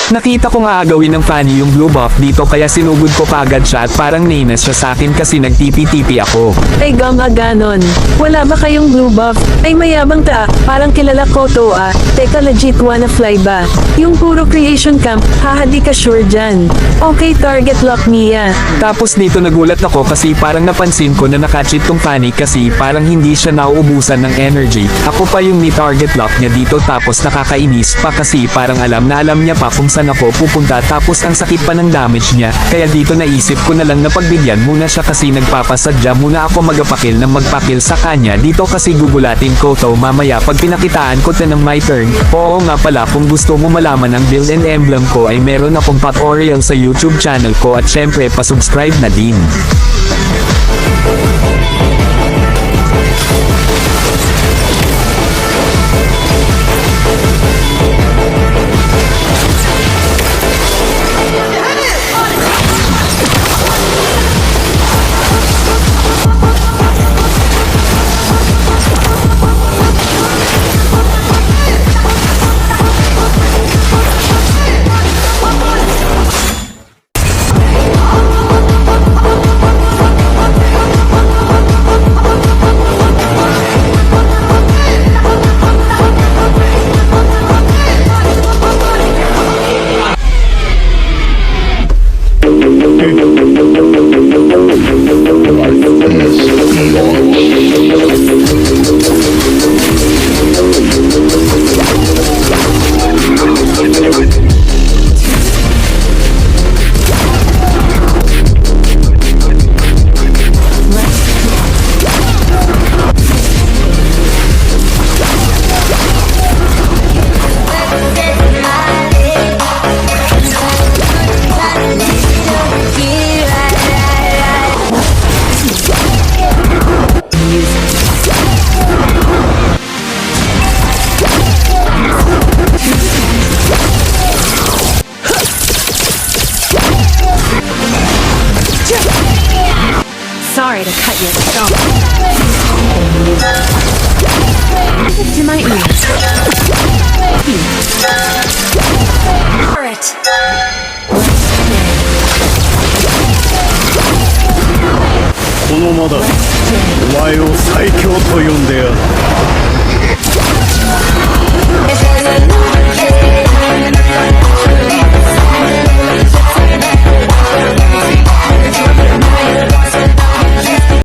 Nakita ko nga agawin ng Fanny yung blue buff dito kaya sinugod ko kagad siya at parang nainas siya sa akin kasi nagtipi-tipi ako. Ay gama ganon. Wala ba kayong blue buff? Ay mayabang ta, parang kilala ko to ah. Teka legit wanna fly ba? Yung puro creation camp, haha di ka sure dyan. Okay target lock Mia. Tapos dito nagulat ako kasi parang napansin ko na nakachit tong Fanny kasi parang hindi siya nauubusan ng energy. Ako pa yung ni-target lock niya dito tapos nakakainis pa kasi parang alam na alam niya pa kung saan ako pupunta tapos ang sakit pa ng damage niya. Kaya dito naisip ko na lang na pagbigyan muna siya kasi nagpapasadya muna ako magpakil ng magpakil sa kanya dito kasi gugulatin ko to mamaya pag pinakitaan ko na ng my turn. Oo nga pala kung gusto mo malaman ang build and emblem ko ay meron akong tutorial sa YouTube channel ko at syempre pa-subscribe na din. Sorry to cut your stomach. To my ears. It. このまだお前を最強と呼んでやる。